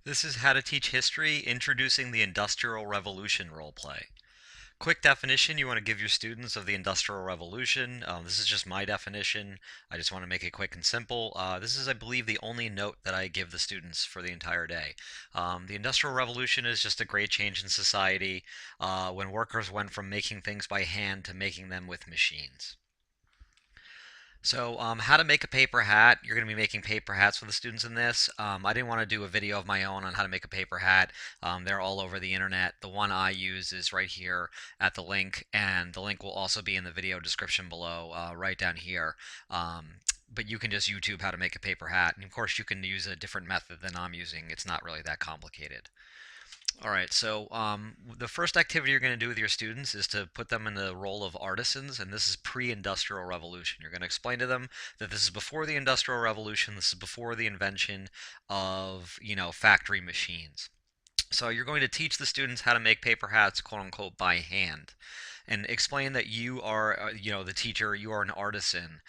This is How to Teach History, Introducing the Industrial Revolution roleplay. Quick definition you want to give your students of the Industrial Revolution. This is just my definition. I just want to make it quick and simple. This is, I believe, the only note that I give the students for the entire day. The Industrial Revolution is just a great change in society when workers went from making things by hand to making them with machines. So, how to make a paper hat. You're going to be making paper hats for the students in this. I didn't want to do a video of my own on how to make a paper hat. They're all over the internet. The one I use is right here at the link, and the link will also be in the video description below, right down here. But you can just YouTube how to make a paper hat. And of course, you can use a different method than I'm using. It's not really that complicated. All right, so the first activity you're going to do with your students is to put them in the role of artisans, and this is pre-industrial revolution. You're going to explain to them that this is before the industrial revolution, this is before the invention of, factory machines. So you're going to teach the students how to make paper hats, quote unquote, by hand, and explain that you are, the teacher, you are an artisan.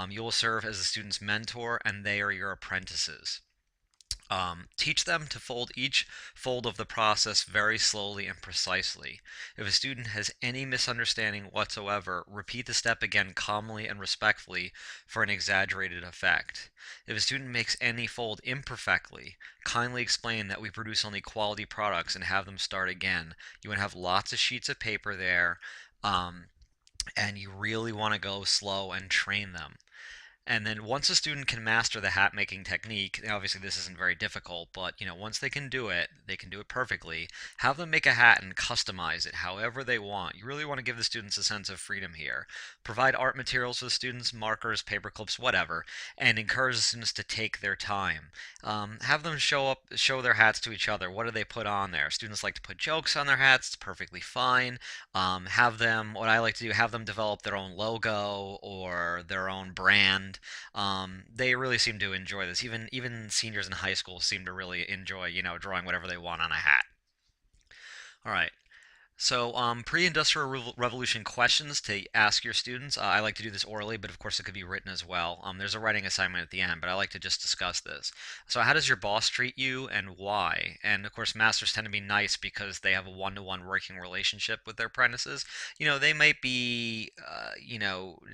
You will serve as the student's mentor, and they are your apprentices. Teach them to fold each fold of the process very slowly and precisely. If a student has any misunderstanding whatsoever, repeat the step again calmly and respectfully for an exaggerated effect. If a student makes any fold imperfectly, kindly explain that we produce only quality products and have them start again. You want to have lots of sheets of paper there, um, and you really want to go slow and train them. And then once a student can master the hat making technique, obviously this isn't very difficult, but once they can do it perfectly. Have them make a hat and customize it however they want. You really want to give the students a sense of freedom here. Provide art materials for the students, markers, paper clips, whatever, and encourage the students to take their time. Have them show their hats to each other. What do they put on there? Students like to put jokes on their hats. It's perfectly fine. What I like to do, have them develop their own logo or their own brand. They really seem to enjoy this. Even seniors in high school seem to really enjoy, drawing whatever they want on a hat. All right. So, pre-industrial revolution questions to ask your students. I like to do this orally, but of course it could be written as well. There's a writing assignment at the end, but I like to just discuss this. So, how does your boss treat you and why? And of course, masters tend to be nice because they have a one-to-one working relationship with their apprentices. They might be,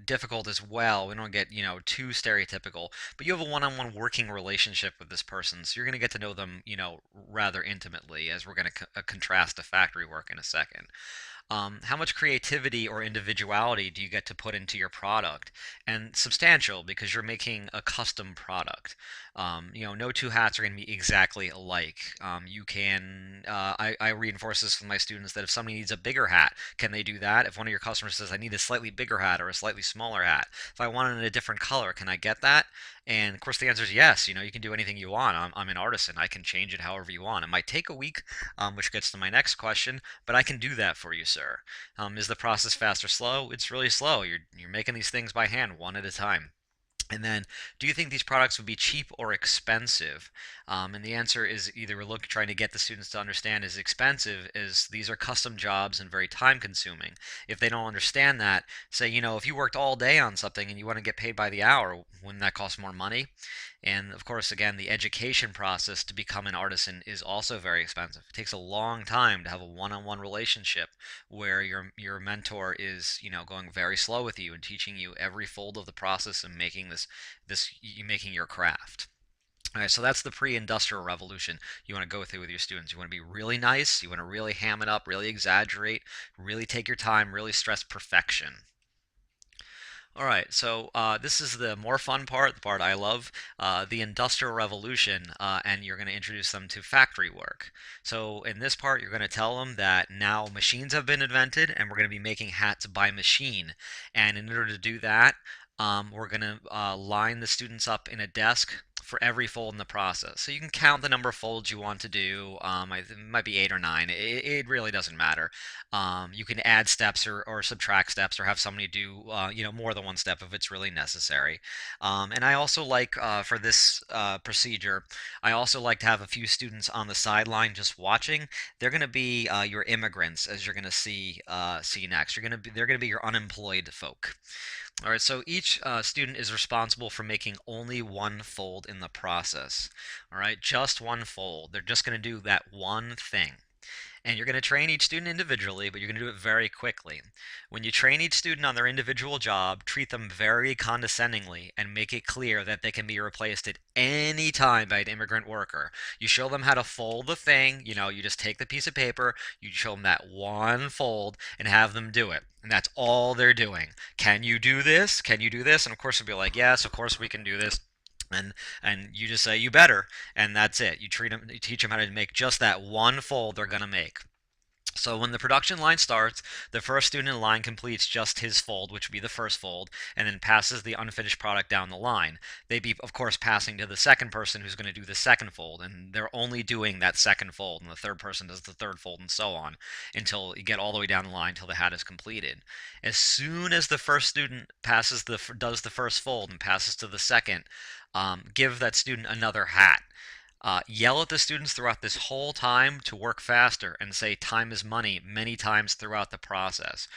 difficult as well. We don't get, too stereotypical, but you have a one-on-one working relationship with this person, so you're going to get to know them, rather intimately, as we're going to contrast to factory work in a second. How much creativity or individuality do you get to put into your product? And substantial, because you're making a custom product. No two hats are going to be exactly alike. I reinforce this with my students that if somebody needs a bigger hat, can they do that? If one of your customers says, I need a slightly bigger hat or a slightly smaller hat, if I want it in a different color, can I get that? And of course, the answer is yes. You can do anything you want. I'm an artisan. I can change it however you want. It might take a week, which gets to my next question, but I can do that for you, sir. Is the process fast or slow? It's really slow. You're making these things by hand, one at a time. And then, do you think these products would be cheap or expensive? And the answer is either we're trying to get the students to understand is expensive, is these are custom jobs and very time consuming. If they don't understand that, say, if you worked all day on something and you want to get paid by the hour, wouldn't that cost more money? And of course, again, the education process to become an artisan is also very expensive. It takes a long time to have a one-on-one relationship where your mentor is, going very slow with you and teaching you every fold of the process and making making your craft. All right, so that's the pre-industrial revolution you want to go through with your students. You want to be really nice, you want to really ham it up, really exaggerate, really take your time, really stress perfection. All right, so this is the more fun part, the part I love, the Industrial Revolution, and you're going to introduce them to factory work. So in this part, you're going to tell them that now machines have been invented, and we're going to be making hats by machine. And in order to do that, we're going to line the students up in a desk for every fold in the process. So you can count the number of folds you want to do. It might be 8 or 9. It really doesn't matter. You can add steps or subtract steps or have somebody do more than one step if it's really necessary. And I also like for this procedure, I also like to have a few students on the sideline just watching. They're going to be your immigrants, as you're going to see next. They're going to be your unemployed folk. All right, so each student is responsible for making only one fold in the process. All right, just one fold. They're just going to do that one thing. And you're going to train each student individually, but you're going to do it very quickly. When you train each student on their individual job, treat them very condescendingly and make it clear that they can be replaced at any time by an immigrant worker. You show them how to fold the thing, you just take the piece of paper, you show them that one fold and have them do it. And that's all they're doing. Can you do this? Can you do this? And of course, they'll be like, yes, of course we can do this. And you just say you better, and that's it. You teach them how to make just that one fold they're gonna make. So when the production line starts, the first student in line completes just his fold, which would be the first fold, and then passes the unfinished product down the line. They'd be, of course, passing to the second person who's going to do the second fold, and they're only doing that second fold, and the third person does the third fold, and so on, until you get all the way down the line until the hat is completed. As soon as the first student does the first fold and passes to the second, give that student another hat. Yell at the students throughout this whole time to work faster and say time is money many times throughout the process.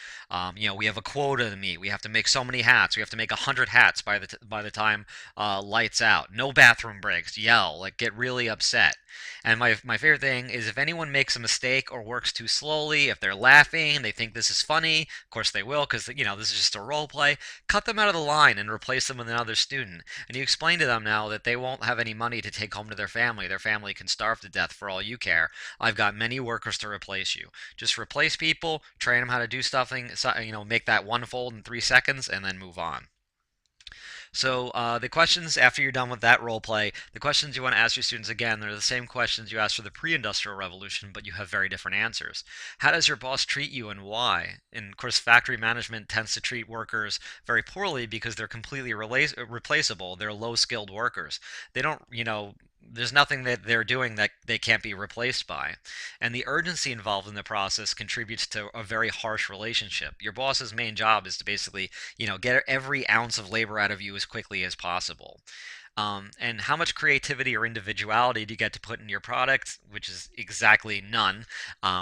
We have a quota to meet. We have to make so many hats. We have to make 100 hats by the time lights out. No bathroom breaks. Yell, like get really upset. And my favorite thing is if anyone makes a mistake or works too slowly, if they're laughing and they think this is funny, of course they will because this is just a role play. Cut them out of the line and replace them with another student. And you explain to them now that they won't have any money to take home to their family. Their family can starve to death for all you care. I've got many workers to replace you. Just replace people, train them how to do something, make that one fold in 3 seconds, and then move on. So the questions after you're done with that role play, the questions you want to ask your students again, they're the same questions you asked for the pre-industrial revolution, but you have very different answers. How does your boss treat you and why? And of course, factory management tends to treat workers very poorly because they're completely replaceable. They're low-skilled workers. They don't, there's nothing that they're doing that they can't be replaced by. And the urgency involved in the process contributes to a very harsh relationship. Your boss's main job is to basically, get every ounce of labor out of you as quickly as possible. And how much creativity or individuality do you get to put in your product, which is exactly none.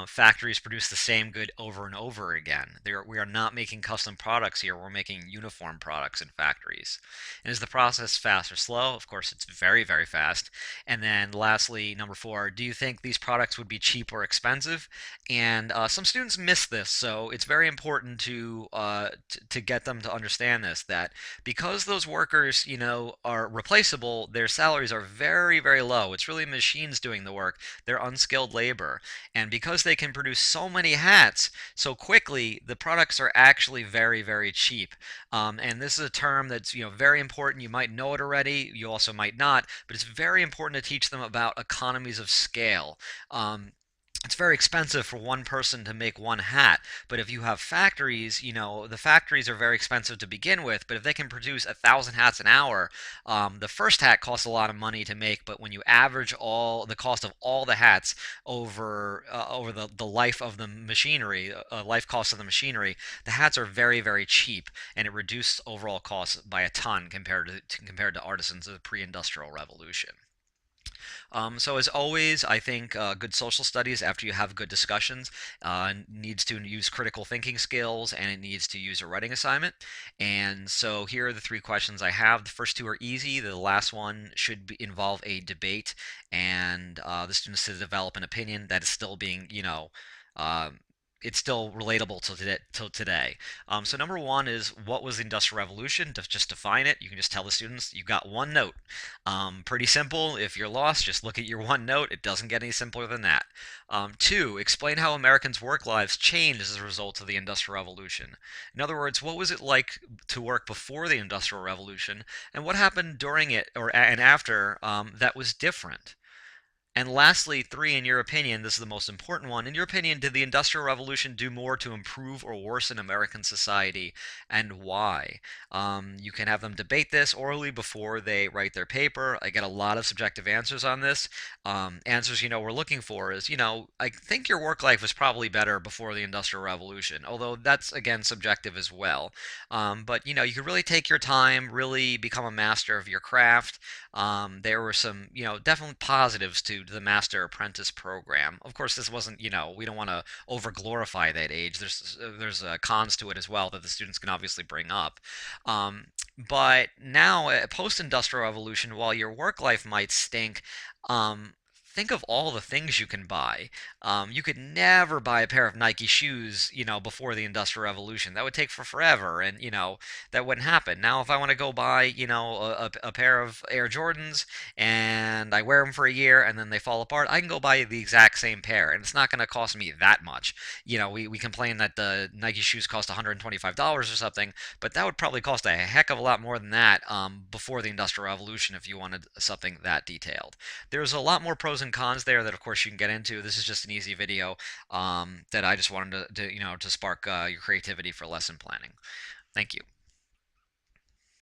Factories produce the same good over and over again. We are not making custom products here. We're making uniform products in factories. And is the process fast or slow? Of course, it's very, very fast. And then lastly, number 4, do you think these products would be cheap or expensive? And some students miss this, so it's very important to get them to understand this, that because those workers, are replaceable, their salaries are very, very low. It's really machines doing the work. They're unskilled labor. And because they can produce so many hats so quickly, the products are actually very, very cheap. And this is a term that's, very important. You might know it already. You also might not. But it's very important to teach them about economies of scale. It's very expensive for one person to make one hat, but if you have factories, the factories are very expensive to begin with, but if they can produce 1,000 hats an hour, the first hat costs a lot of money to make, but when you average all the cost of all the hats over the life of the machinery, life cost of the machinery, the hats are very, very cheap, and it reduced overall costs by a ton compared to artisans of the pre-industrial revolution. So as always, I think good social studies, after you have good discussions, needs to use critical thinking skills and it needs to use a writing assignment. And so here are the 3 questions I have. The first 2 are easy. The last one should involve a debate and the students to develop an opinion that is still being, uh, it's still relatable till today. So number 1 is, what was the Industrial Revolution? To just define it, you can just tell the students you got one note. Pretty simple. If you're lost, just look at your one note. It doesn't get any simpler than that. 2, explain how Americans' work lives changed as a result of the Industrial Revolution. In other words, what was it like to work before the Industrial Revolution, and what happened during it and after that was different? And lastly, 3, in your opinion, this is the most important one. In your opinion, did the Industrial Revolution do more to improve or worsen American society, and why? You can have them debate this orally before they write their paper. I get a lot of subjective answers on this. Answers, we're looking for is, I think your work life was probably better before the Industrial Revolution, although that's, again, subjective as well. But, you could really take your time, really become a master of your craft. There were some, definitely positives to received the Master Apprentice program. Of course, this wasn't, we don't want to over glorify that age. There's cons to it as well that the students can obviously bring up. But now, post-industrial revolution, while your work life might stink, think of all the things you can buy. You could never buy a pair of Nike shoes, before the Industrial Revolution. That would take for forever, and that wouldn't happen. Now, if I want to go buy, a pair of Air Jordans, and I wear them for a year, and then they fall apart, I can go buy the exact same pair, and it's not going to cost me that much. We complain that the Nike shoes cost $125 or something, but that would probably cost a heck of a lot more than that before the Industrial Revolution if you wanted something that detailed. There's a lot more pros and cons there that, of course, you can get into. This is just an easy video that I just wanted to spark your creativity for lesson planning. Thank you.